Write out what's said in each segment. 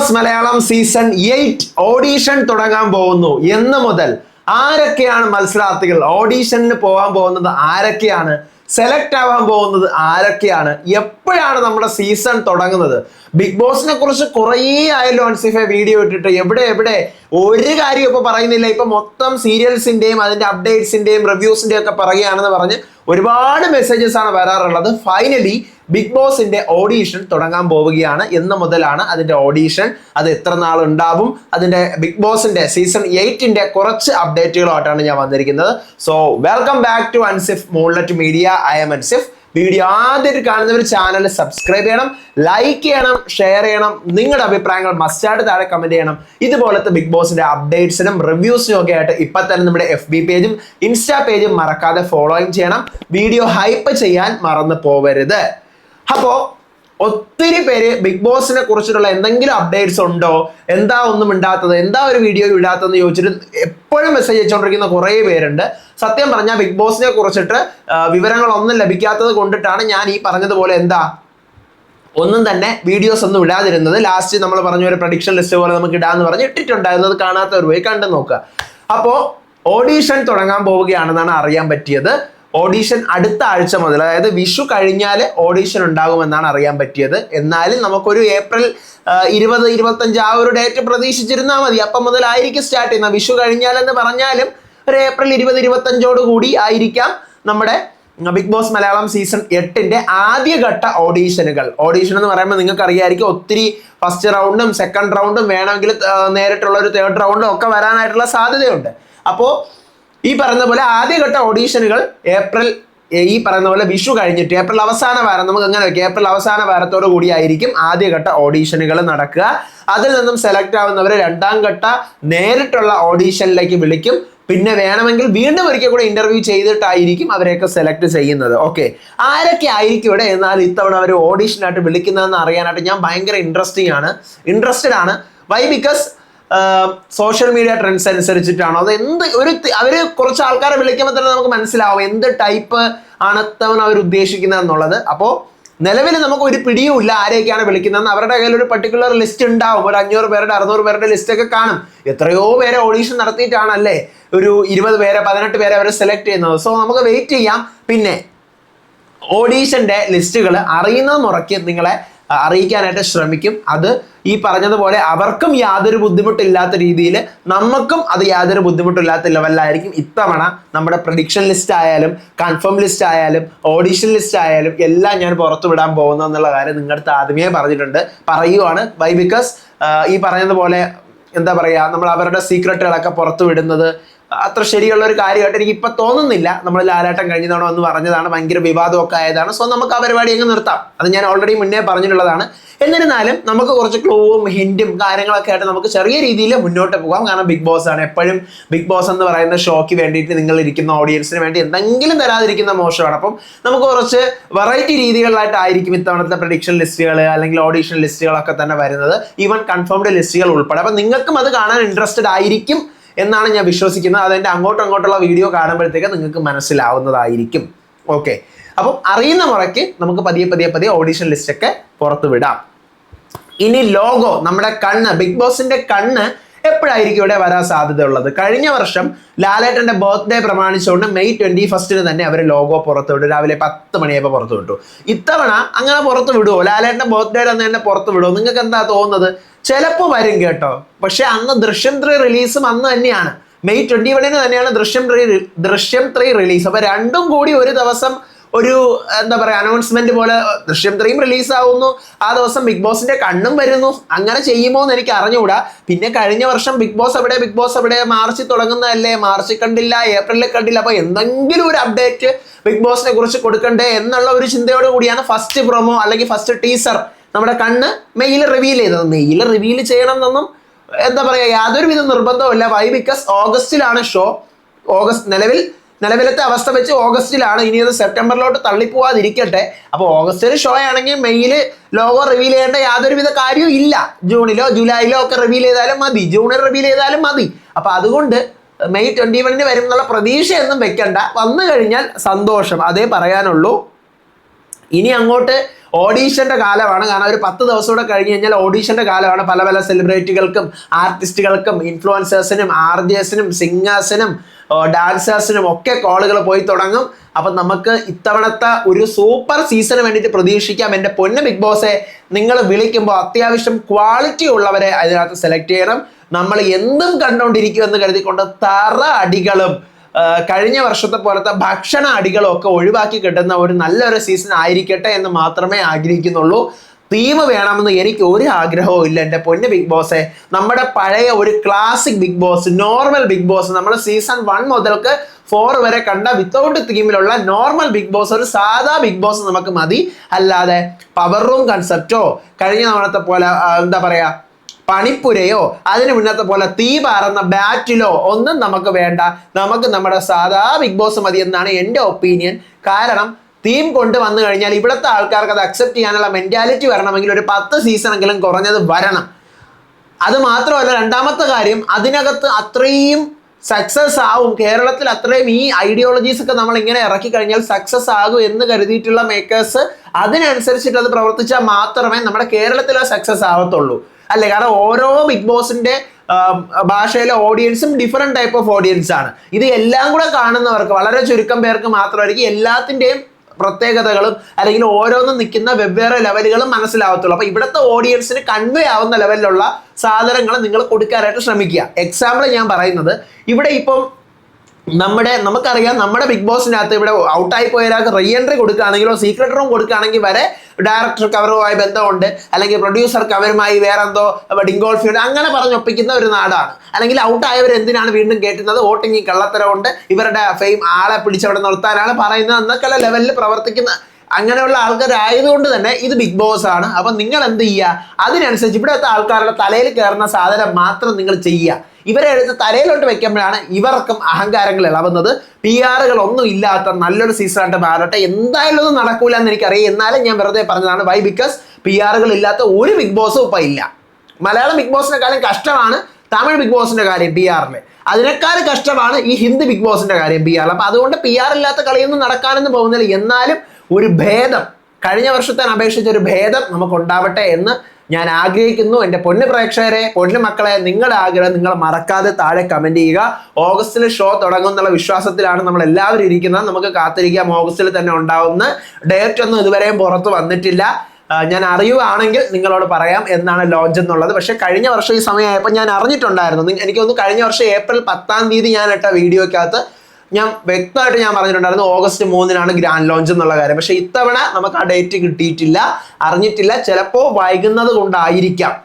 Boss Malayalam season 8 audition തുടങ്ങാൻ പോകുന്നു. എന്ന് മുതൽ ആരൊക്കെയാണ് മത്സരാർത്ഥികൾ, ഓഡീഷന് പോകാൻ പോകുന്നത് ആരൊക്കെയാണ്, സെലക്ട് ആവാൻ പോകുന്നത് ആരൊക്കെയാണ്, എപ്പോഴാണ് നമ്മുടെ സീസൺ തുടങ്ങുന്നത്? ബിഗ് ബോസിനെ കുറിച്ച് കുറേ ആയല്ലോ അൻസിഫെ വീഡിയോ ഇട്ടിട്ട്. എവിടെ ഒരു കാര്യം ഇപ്പൊ പറയുന്നില്ല. ഇപ്പൊ മൊത്തം സീരിയൽസിന്റെയും അതിന്റെ അപ്ഡേറ്റ്സിന്റെയും റിവ്യൂസിന്റെയും ഒക്കെ പറയുകയാണെന്ന് പറഞ്ഞ് ഒരുപാട് മെസ്സേജസ് ആണ് വരാറുള്ളത്. ഫൈനലി ബിഗ് ബോസിന്റെ ഓഡീഷൻ തുടങ്ങാൻ പോവുകയാണ്. എന്ന് മുതലാണ് അതിന്റെ ഓഡീഷൻ, അത് എത്ര നാൾ ഉണ്ടാവും, അതിന്റെ ബിഗ് ബോസിന്റെ സീസൺ 8ന്റെ കുറച്ച് അപ്ഡേറ്റുകളുമായിട്ടാണ് ഞാൻ വന്നിരിക്കുന്നത്. So welcome back to Ansif Moonlet Media. I'm Ansif. Video ആദ്യമായിട്ട് കാണുന്നവർ ചാനൽ സബ്സ്ക്രൈബ് ചെയ്യണം, ലൈക്ക് ചെയ്യണം, ഷെയർ ചെയ്യണം. നിങ്ങളുടെ അഭിപ്രായങ്ങൾ മസ്റ്റായിട്ട് താഴെ കമന്റ് ചെയ്യണം. ഇതുപോലത്തെ ബിഗ് ബോസിന്റെ അപ്ഡേറ്റ്സിനും റിവ്യൂസിനും ഒക്കെ ആയിട്ട് ഇപ്പൊ തന്നെ നമ്മുടെ FB പേജും ഇൻസ്റ്റാ പേജും മറക്കാതെ ഫോളോയും ചെയ്യണം. വീഡിയോ ഹൈപ്പ് ചെയ്യാൻ മറന്നു പോവരുത്. അപ്പോ ഒത്തിരി പേര് ബിഗ് ബോസിനെ കുറിച്ചിട്ടുള്ള എന്തെങ്കിലും അപ്ഡേറ്റ്സ് ഉണ്ടോ, എന്താ ഒന്നും ഇണ്ടാത്തത്, എന്താ ഒരു വീഡിയോ ഇടാത്തതെന്ന് ചോദിച്ചിട്ട് എപ്പോഴും മെസ്സേജ് അയച്ചുകൊണ്ടിരിക്കുന്ന കുറേ പേരുണ്ട്. സത്യം പറഞ്ഞാൽ ബിഗ് ബോസിനെ കുറിച്ചിട്ട് വിവരങ്ങളൊന്നും ലഭിക്കാത്തത് കൊണ്ടിട്ടാണ് ഞാൻ ഈ പറഞ്ഞതുപോലെ ഒന്നും തന്നെ വീഡിയോസ് ഒന്നും ഇടാതിരുന്നത്. ലാസ്റ്റ് നമ്മൾ പറഞ്ഞ ഒരു പ്രഡിക്ഷൻ ലിസ്റ്റ് പോലെ നമുക്ക് ഇടാന്ന് പറഞ്ഞ് ഇട്ടിട്ടുണ്ടായിരുന്നത് കാണാത്തവർ പോയി കണ്ടു നോക്കുക. അപ്പോൾ ഓഡീഷൻ തുടങ്ങാൻ പോവുകയാണെന്നാണ് അറിയാൻ പറ്റിയത്. ഓഡീഷൻ അടുത്ത ആഴ്ച മുതൽ, അതായത് വിഷു കഴിഞ്ഞാൽ ഓഡീഷൻ ഉണ്ടാകുമെന്നാണ് അറിയാൻ പറ്റിയത്. എന്നാലും നമുക്കൊരു ഏപ്രിൽ 20-25 ആ ഒരു ഡേറ്റ് പ്രതീക്ഷിച്ചിരുന്നാൽ മതി. അപ്പം മുതലായിരിക്കും സ്റ്റാർട്ട് ചെയ്യുന്നത്. വിഷു കഴിഞ്ഞാലെന്ന് പറഞ്ഞാലും ഒരു ഏപ്രിൽ 20-25 കൂടി ആയിരിക്കാം നമ്മുടെ ബിഗ് ബോസ് മലയാളം സീസൺ 8ന്റെ ആദ്യഘട്ട ഓഡീഷനുകൾ. ഓഡീഷൻ എന്ന് പറയുമ്പോൾ നിങ്ങൾക്ക് അറിയാമായിരിക്കും, ഒത്തിരി ഫസ്റ്റ് റൗണ്ടും സെക്കൻഡ് റൗണ്ടും വേണമെങ്കിൽ നേരിട്ടുള്ള ഒരു തേർഡ് റൗണ്ടും ഒക്കെ വരാനായിട്ടുള്ള സാധ്യതയുണ്ട്. അപ്പോൾ ഈ പറയുന്ന പോലെ ആദ്യഘട്ട ഓഡീഷനുകൾ ഈ പറയുന്ന പോലെ വിഷു കഴിഞ്ഞിട്ട് ഏപ്രിൽ അവസാന വാരം, നമുക്ക് അങ്ങനെ വെക്കാം, ഏപ്രിൽ അവസാന വാരത്തോടു കൂടി ആയിരിക്കും ആദ്യഘട്ട ഓഡീഷനുകൾ നടക്കുക. അതിൽ നിന്നും സെലക്ട് ആവുന്നവരെ രണ്ടാം ഘട്ട നേരിട്ടുള്ള ഓഡീഷനിലേക്ക് വിളിക്കും. പിന്നെ വേണമെങ്കിൽ വീണ്ടും ഒരിക്കൽ കൂടെ ഇന്റർവ്യൂ ചെയ്തിട്ടായിരിക്കും അവരെയൊക്കെ സെലക്ട് ചെയ്യുന്നത്. ഓക്കെ, ആരൊക്കെ ആയിരിക്കും ഇവിടെ എന്നാൽ ഇത്തവണ അവർ ഓഡീഷനായിട്ട് വിളിക്കുന്നതെന്ന് അറിയാനായിട്ട് ഞാൻ ഭയങ്കര ഇൻട്രസ്റ്റഡ് ആണ്. Why? Because social media trends അനുസരിച്ചിട്ടാണോ, അത് അവര് കുറച്ച് ആൾക്കാരെ വിളിക്കുമ്പോൾ തന്നെ നമുക്ക് മനസ്സിലാവും എന്ത് ടൈപ്പ് ആണ് ഇത്തവണ അവർ ഉദ്ദേശിക്കുന്നത് എന്നുള്ളത്. അപ്പോൾ നിലവിൽ നമുക്ക് ഒരു പിടിയുമില്ല ആരെയൊക്കെയാണ് വിളിക്കുന്നതെന്ന്. അവരുടെ കയ്യിൽ ഒരു പർട്ടിക്കുലർ ലിസ്റ്റ് ഉണ്ടാവും. ഒരു 500 പേരുടെ 600 പേരുടെ ലിസ്റ്റ് ഒക്കെ കാണും. എത്രയോ പേരെ ഓഡീഷൻ നടത്തിയിട്ടാണല്ലേ ഒരു 20 പേരെ 18 പേരെ അവർ സെലക്ട് ചെയ്യുന്നത്. സോ നമുക്ക് വെയിറ്റ് ചെയ്യാം. പിന്നെ ഓഡീഷന്റെ ലിസ്റ്റുകൾ അറിയുന്ന മുറയ്ക്ക് നിങ്ങളെ അറിയിക്കാനായിട്ട് ശ്രമിക്കും. അത് ഈ പറഞ്ഞതുപോലെ അവർക്കും യാതൊരു ബുദ്ധിമുട്ടില്ലാത്ത രീതിയിൽ നമുക്കും അത് യാതൊരു ബുദ്ധിമുട്ടില്ലാത്ത ലെവലിലായിരിക്കും ഇത്തവണ നമ്മുടെ പ്രഡിക്ഷൻ ലിസ്റ്റ് ആയാലും കൺഫേം ലിസ്റ്റ് ആയാലും ഓഡീഷൻ ലിസ്റ്റ് ആയാലും എല്ലാം ഞാൻ പുറത്തു വിടാൻ പോകുന്നു എന്നുള്ള കാര്യം നിങ്ങളുടെ അടുത്ത് ആദ്യമേ പറയുവാണ്. വൈ? ബിക്കോസ് ഈ പറഞ്ഞതുപോലെ എന്താ പറയുക, നമ്മൾ അവരുടെ സീക്രട്ടുകളൊക്കെ പുറത്തു വിടുന്നത് അത്ര ശരിയുള്ള ഒരു കാര്യമായിട്ട് എനിക്ക് ഇപ്പൊ തോന്നുന്നില്ല. നമ്മൾ ലാലേട്ടൻ കഴിഞ്ഞ തവണ എന്ന് പറഞ്ഞതാണ്, ഭയങ്കര വിവാദമൊക്കെ ആയതാണ്. സോ നമുക്ക് ആ പരിപാടി അങ്ങ് നിർത്താം. അത് ഞാൻ ഓൾറെഡി മുന്നേ പറഞ്ഞിട്ടുള്ളതാണ്. എന്നിരുന്നാലും നമുക്ക് കുറച്ച് ക്ലൂവും ഹിന്റും കാര്യങ്ങളൊക്കെ ആയിട്ട് നമുക്ക് ചെറിയ രീതിയിൽ മുന്നോട്ട് പോകാം. കാരണം ബിഗ് ബോസ് ആണ്. എപ്പോഴും ബിഗ് ബോസ് എന്ന് പറയുന്ന ഷോയ്ക്ക് വേണ്ടിയിട്ട് നിങ്ങൾ ഇരിക്കുന്ന ഓഡിയൻസിന് വേണ്ടി എന്തെങ്കിലും തരാതിരിക്കുന്ന മോശമാണ്. അപ്പം നമുക്ക് കുറച്ച് വെറൈറ്റി രീതികളിലായിട്ടായിരിക്കും ഇത്തവണത്തെ പ്രഡിക്ഷൻ ലിസ്റ്റുകൾ അല്ലെങ്കിൽ ഓഡീഷൻ ലിസ്റ്റുകളൊക്കെ തന്നെ വരുന്നത്, ഈവൻ കൺഫേംഡ് ലിസ്റ്റുകൾ ഉൾപ്പെടെ. അപ്പം നിങ്ങൾക്കും അത് കാണാൻ ഇൻട്രസ്റ്റഡ് ആയിരിക്കും എന്നാണ് ഞാൻ വിശ്വസിക്കുന്നത്. അതെൻ്റെ അങ്ങോട്ടുള്ള വീഡിയോ കാണുമ്പോഴത്തേക്ക് നിങ്ങൾക്ക് മനസ്സിലാവുന്നതായിരിക്കും. ഓക്കെ, അപ്പം അറിയുന്ന മുറയ്ക്ക് നമുക്ക് പതിയെ ഓഡീഷൻ ലിസ്റ്റ് ഒക്കെ പുറത്തു വിടാം. ഇനി ലോഗോ, നമ്മുടെ കണ്ണ്, ബിഗ് ബോസിന്റെ കണ്ണ് എപ്പോഴായിരിക്കും ഇവിടെ വരാൻ സാധ്യതയുള്ളത്? കഴിഞ്ഞ വർഷം ലാലേട്ടന്റെ ബർത്ത്ഡേ പ്രമാണിച്ചുകൊണ്ട് May 21 തന്നെ അവർ ലോഗോ പുറത്തു വിട്ടു. രാവിലെ 10 മണിയായപ്പോൾ പുറത്തു വിട്ടു. ഇത്തവണ അങ്ങനെ പുറത്തു വിടുമോ? ലാലേട്ടന്റെ ബർത്ത്ഡേ തന്നെ പുറത്തു വിടുമോ? നിങ്ങൾക്ക് എന്താ തോന്നുന്നത്? ചിലപ്പോൾ വരും കേട്ടോ. പക്ഷെ അന്ന് ദൃശ്യം 3 റിലീസും അന്ന് തന്നെയാണ്. May 21 തന്നെയാണ് ദൃശ്യം 3 റിലീസ്. അപ്പൊ രണ്ടും കൂടി ഒരു ദിവസം ഒരു എന്താ പറയുക അനൗൺസ്മെന്റ് പോലെ ദൃശ്യം 3 റിലീസ് ആവുന്നു, ആ ദിവസം ബിഗ് ബോസിന്റെ കണ്ണും വരുന്നു. അങ്ങനെ ചെയ്യുമോ എന്ന് എനിക്ക് അറിഞ്ഞുകൂടാ. പിന്നെ കഴിഞ്ഞ വർഷം ബിഗ് ബോസ് എവിടെ മാർച്ചിൽ തുടങ്ങുന്നതല്ലേ, മാർച്ചിൽ കണ്ടില്ല, ഏപ്രിലിൽ കണ്ടില്ല. അപ്പൊ എന്തെങ്കിലും ഒരു അപ്ഡേറ്റ് ബിഗ് ബോസിനെ കുറിച്ച് കൊടുക്കണ്ടേ എന്നുള്ള ഒരു ചിന്തയോട് കൂടിയാണ് ഫസ്റ്റ് പ്രൊമോ അല്ലെങ്കിൽ ഫസ്റ്റ് ടീസർ നമ്മുടെ കണ്ണ് മെയിൽ റിവീൽ ചെയ്തത്. മെയിൽ റിവീൽ ചെയ്യണം എന്നൊന്നും എന്താ പറയുക യാതൊരുവിധ നിർബന്ധമില്ല. വൈ? ബിക്കോസ് ഓഗസ്റ്റിലാണ് ഷോ. നിലവിലത്തെ അവസ്ഥ വെച്ച് ഓഗസ്റ്റിലാണ്. ഇനി അത് സെപ്റ്റംബറിലോട്ട് തള്ളിപ്പോവാതിരിക്കട്ടെ. അപ്പോൾ ഓഗസ്റ്റിൽ ഷോ ആണെങ്കിൽ മെയില് ലോഗോ റിവീൽ ചെയ്യേണ്ട യാതൊരുവിധ കാര്യവും ഇല്ല. ജൂണിലോ ജൂലൈയിലോ ഒക്കെ റിവീൽ ചെയ്താലും മതി, ജൂണിൽ റിവീൽ ചെയ്താലും മതി. അപ്പൊ അതുകൊണ്ട് May 21 വരും എന്നുള്ള പ്രതീക്ഷയൊന്നും വെക്കണ്ട. വന്നു കഴിഞ്ഞാൽ സന്തോഷം, അതേ പറയാനുള്ളൂ. ഇനി അങ്ങോട്ട് ഓഡീഷന്റെ കാലമാണ്. കാരണം ഒരു 10 ദിവസം കൂടെ കഴിഞ്ഞ് കഴിഞ്ഞാൽ ഓഡീഷന്റെ കാലമാണ്. പല പല സെലിബ്രിറ്റികൾക്കും ആർട്ടിസ്റ്റുകൾക്കും ഇൻഫ്ലുവൻസേഴ്സിനും ആർജേഴ്സിനും സിംഗേഴ്സിനും ഡാൻസേഴ്സിനും ഒക്കെ കോളുകൾ പോയി തുടങ്ങും. അപ്പം നമുക്ക് ഇത്തവണത്തെ ഒരു സൂപ്പർ സീസണ് വേണ്ടിയിട്ട് പ്രതീക്ഷിക്കാം. എൻ്റെ പൊന്ന് ബിഗ് ബോസെ, നിങ്ങൾ വിളിക്കുമ്പോൾ അത്യാവശ്യം ക്വാളിറ്റി ഉള്ളവരെ അതിനകത്ത് സെലക്ട് ചെയ്യണം. നമ്മൾ എന്തും കണ്ടുകൊണ്ടിരിക്കുമെന്ന് കരുതിക്കൊണ്ട് തറ അടികളും കഴിഞ്ഞ വർഷത്തെ പോലത്തെ ഭക്ഷണ അടികളും ഒക്കെ ഒഴിവാക്കി കിട്ടുന്ന ഒരു നല്ലൊരു സീസൺ ആയിരിക്കട്ടെ എന്ന് മാത്രമേ ആഗ്രഹിക്കുന്നുള്ളൂ. തീം വേണമെന്ന് എനിക്ക് ഒരു ആഗ്രഹവും ഇല്ല എൻ്റെ പൊന്ന് ബിഗ് ബോസെ. നമ്മുടെ പഴയ ഒരു classic Big Boss, normal Big Boss, നമ്മൾ സീസൺ 1 മുതൽക്ക് 4 വരെ കണ്ട വിത്തൗട്ട് തീമിലുള്ള നോർമൽ ബിഗ് ബോസ്, ഒരു സാധാ ബിഗ് ബോസ് നമുക്ക് മതി. അല്ലാതെ പവർ റൂം കൺസെപ്റ്റോ കഴിഞ്ഞ തവണത്തെ പോലെ എന്താ പറയാ പണിപ്പുരയോ അതിന് മുന്നത്തെ പോലെ തീ പാറുന്ന ബാറ്റിലോ ഒന്നും നമുക്ക് വേണ്ട. നമുക്ക് നമ്മുടെ സാധാ ബിഗ് ബോസ് മതി എന്നാണ് എൻ്റെ ഒപ്പീനിയൻ. കാരണം തീം കൊണ്ടുവന്നു കഴിഞ്ഞാൽ ഇവിടുത്തെ ആൾക്കാർക്ക് അത് അക്സെപ്റ്റ് ചെയ്യാനുള്ള മെന്റാലിറ്റി വരണമെങ്കിൽ ഒരു 10 സീസണെങ്കിലും കുറഞ്ഞത് വരണം. അത് മാത്രമല്ല, രണ്ടാമത്തെ കാര്യം, അതിനകത്ത് അത്രയും സക്സസ് ആവും. കേരളത്തിൽ അത്രയും ഈ ഐഡിയോളജീസ് ഒക്കെ നമ്മൾ ഇങ്ങനെ ഇറക്കി കഴിഞ്ഞാൽ സക്സസ് ആകും എന്ന് കരുതിയിട്ടുള്ള മേക്കേഴ്സ് അതിനനുസരിച്ചിട്ട് അത് പ്രവർത്തിച്ചാൽ മാത്രമേ നമ്മുടെ കേരളത്തിൽ സക്സസ് ആവത്തുള്ളൂ. അല്ലേ? കാരണം ഓരോ ബിഗ് ബോസിന്റെ ഭാഷയിലെ ഓഡിയൻസും ഡിഫറെന്റ് ടൈപ്പ് ഓഫ് ഓഡിയൻസ് ആണ്. ഇത് എല്ലാം കൂടെ കാണുന്നവർക്ക് വളരെ ചുരുക്കം പേർക്ക് മാത്രമായിരിക്കും എല്ലാത്തിൻ്റെയും പ്രത്യേകതകളും അല്ലെങ്കിൽ ഓരോന്നും നിൽക്കുന്ന വെവ്വേറെ ലെവലുകളും മനസ്സിലാവത്തുള്ളൂ. അപ്പൊ ഇവിടുത്തെ ഓഡിയൻസിന് കൺവേ ആവുന്ന ലെവലിലുള്ള സാധനങ്ങൾ നിങ്ങൾ കൊടുക്കാനായിട്ട് ശ്രമിക്കുക. എക്സാമ്പിൾ ഞാൻ പറയുന്നത്, ഇവിടെ ഇപ്പം നമുക്കറിയാം നമ്മുടെ ബിഗ് ബോസിനകത്ത് ഇവിടെ ഔട്ടായി പോയ ഒരാൾക്ക് റീ എൻട്രി കൊടുക്കുകയാണെങ്കിലോ സീക്രട്ട് റൂം കൊടുക്കുകയാണെങ്കിൽ വരെ ഡയറക്ടർക്ക് അവരുമായി ബന്ധമുണ്ട്, അല്ലെങ്കിൽ പ്രൊഡ്യൂസർക്ക് അവരുമായി വേറെന്തോ ഡിങ്കോൾഫി ഉണ്ട്, അങ്ങനെ പറഞ്ഞൊപ്പിക്കുന്ന ഒരു നാടാണ്. അല്ലെങ്കിൽ ഔട്ടായവർ എന്തിനാണ് വീണ്ടും കേട്ടുന്നത്, വോട്ടിംഗ് കള്ളത്തരമുണ്ട്, ഇവരുടെ ഫെയിം ആളെ പിടിച്ചവിടെ നിർത്താനാണ് പറയുന്നത് എന്നൊക്കെയുള്ള ലെവലിൽ പ്രവർത്തിക്കുന്ന അങ്ങനെയുള്ള ആൾക്കാരായതുകൊണ്ട് തന്നെ ഇത് ബിഗ് ബോസ് ആണ്. അപ്പം നിങ്ങൾ എന്ത് ചെയ്യുക, അതിനനുസരിച്ച് ഇവിടുത്തെ ആൾക്കാരുടെ തലയിൽ കയറുന്ന സാധനം മാത്രം നിങ്ങൾ ചെയ്യുക. ഇവരെ എടുത്ത് തലയിലോട്ട് വെക്കുമ്പോഴാണ് ഇവർക്കും അഹങ്കാരങ്ങൾ ഇളവുന്നത്. PR ഒന്നും ഇല്ലാത്ത നല്ലൊരു സീസണായിട്ട് മാറട്ടെ. എന്തായാലും ഒന്നും നടക്കൂല എന്ന് എനിക്കറിയാം, എന്നാലും ഞാൻ വെറുതെ പറഞ്ഞതാണ്. വൈ? ബിക്കോസ് PR ഇല്ലാത്ത ഒരു ബിഗ് ബോസും ഇപ്പം ഇല്ല. മലയാളം ബിഗ് ബോസിനെക്കാളും കഷ്ടമാണ് തമിഴ് ബിഗ് ബോസിന്റെ കാര്യം PR. അതിനേക്കാൾ കഷ്ടമാണ് ഈ ഹിന്ദി ബിഗ് ബോസിന്റെ കാര്യം PR. അപ്പം അതുകൊണ്ട് PR ഇല്ലാത്ത കളിയൊന്നും നടക്കാനൊന്നും പോകുന്നില്ല. എന്നാലും ഒരു ഭേദം, കഴിഞ്ഞ വർഷത്തെ അപേക്ഷിച്ച് ഒരു ഭേദം നമുക്കുണ്ടാവട്ടെ എന്ന് ഞാൻ ആഗ്രഹിക്കുന്നു. എൻ്റെ പൊന്നു പ്രേക്ഷകരെ, പൊന്നു മക്കളെ, നിങ്ങളുടെ ആഗ്രഹം നിങ്ങൾ മറക്കാതെ താഴെ കമന്റ് ചെയ്യുക. ഓഗസ്റ്റിൽ ഷോ തുടങ്ങും എന്നുള്ള വിശ്വാസത്തിലാണ് നമ്മൾ എല്ലാവരും ഇരിക്കുന്നത്. നമുക്ക് കാത്തിരിക്കാം. ഓഗസ്റ്റിൽ തന്നെ ഉണ്ടാവുന്ന ഡേറ്റ് ഒന്നും ഇതുവരെയും പുറത്ത് വന്നിട്ടില്ല. ഞാൻ അറിയുവാണെങ്കിൽ നിങ്ങളോട് പറയാം എന്നാണ് ലോഞ്ച് എന്നുള്ളത്. പക്ഷെ കഴിഞ്ഞ വർഷം ഈ സമയമായപ്പോൾ ഞാൻ അറിഞ്ഞിട്ടുണ്ടായിരുന്നു. എനിക്കൊന്ന് കഴിഞ്ഞ വർഷം ഏപ്രിൽ 10 തീയതി ഞാൻ ഇട്ട വീഡിയോക്കകത്ത് ഞാൻ വ്യക്തമായിട്ട് ഞാൻ പറഞ്ഞിട്ടുണ്ടായിരുന്നു ഓഗസ്റ്റ് 3 ഗ്രാൻഡ് ലോഞ്ച് എന്നുള്ള കാര്യം. പക്ഷെ ഇത്തവണ നമുക്ക് ആ ഡേറ്റ് കിട്ടിയിട്ടില്ല, അറിഞ്ഞിട്ടില്ല. ചിലപ്പോൾ വൈകുന്നത് കൊണ്ടായിരിക്കാം.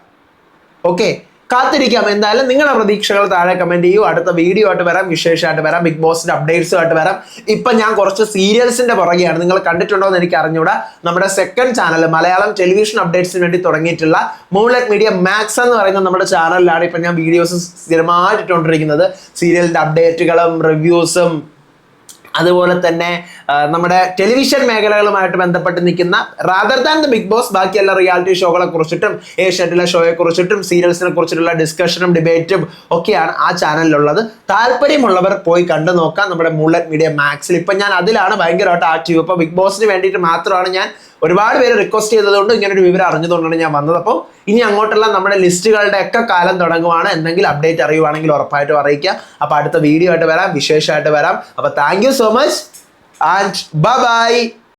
ഓക്കെ, കാത്തിരിക്കാം. എന്തായാലും നിങ്ങളുടെ പ്രതീക്ഷകൾ താഴെ കമന്റ് ചെയ്യൂ. അടുത്ത വീഡിയോ ആയിട്ട് വരാം, വിശേഷമായിട്ട് വരാം, ബിഗ് ബോസിന്റെ അപ്ഡേറ്റ്സുമായിട്ട് വരാം. ഇപ്പം ഞാൻ കുറച്ച് സീരിയൽസിന്റെ പുറകെയാണ്. നിങ്ങൾ കണ്ടിട്ടുണ്ടോ എന്ന് എനിക്ക് അറിഞ്ഞൂടാ. നമ്മുടെ സെക്കൻഡ് ചാനൽ മലയാളം ടെലിവിഷൻ അപ്ഡേറ്റ്സിന് വേണ്ടി തുടങ്ങിയിട്ടുള്ള മൂൺലൈറ്റ് മീഡിയ മാക്സ് എന്ന് പറയുന്ന നമ്മുടെ ചാനലിലാണ് ഇപ്പം ഞാൻ വീഡിയോസ് സ്ഥിരമായിട്ട് ഇട്ടുകൊണ്ടിരിക്കുന്നത്. സീരിയലിന്റെ അപ്ഡേറ്റുകളും റിവ്യൂസും അതുപോലെ തന്നെ നമ്മുടെ ടെലിവിഷൻ മേഖലകളുമായിട്ട് ബന്ധപ്പെട്ട് നിൽക്കുന്ന rather than the Big Boss ബാക്കിയുള്ള റിയാലിറ്റി ഷോകളെ കുറിച്ചിട്ടും ഏഷ്യാനെറ്റിലെ ഷോയെ കുറിച്ചിട്ടും സീരിയൽസിനെ കുറിച്ചിട്ടുള്ള ഡിസ്കഷനും ഡിബേറ്റും ഒക്കെയാണ് ആ ചാനലിലുള്ളത്. താല്പര്യമുള്ളവർ പോയി കണ്ടു നോക്കാം നമ്മുടെ മൂൺലൈറ്റ് മീഡിയ മാക്സിൽ. ഇപ്പം ഞാൻ അതിലാണ് ഭയങ്കരമായിട്ട് ആക്റ്റീവ്. ഇപ്പോൾ ബിഗ് ബോസിന് വേണ്ടിയിട്ട് മാത്രമാണ് ഞാൻ ഒരുപാട് പേര് റിക്വസ്റ്റ് ചെയ്തതുകൊണ്ട് ഇങ്ങനൊരു വിവരം അറിഞ്ഞതുകൊണ്ടാണ് ഞാൻ വന്നത്. അപ്പോൾ ഇനി അങ്ങോട്ടുള്ള നമ്മുടെ ലിസ്റ്റുകളുടെ ഒക്കെ കാലം തുടങ്ങുവാണ്. എന്തെങ്കിലും അപ്ഡേറ്റ് അറിയുവാണെങ്കിൽ ഉറപ്പായിട്ടും അറിയിക്കാം. അപ്പോൾ അടുത്ത വീഡിയോ ആയിട്ട് വരാം, വിശേഷമായിട്ട് വരാം. അപ്പോൾ thank you so much and bye bye.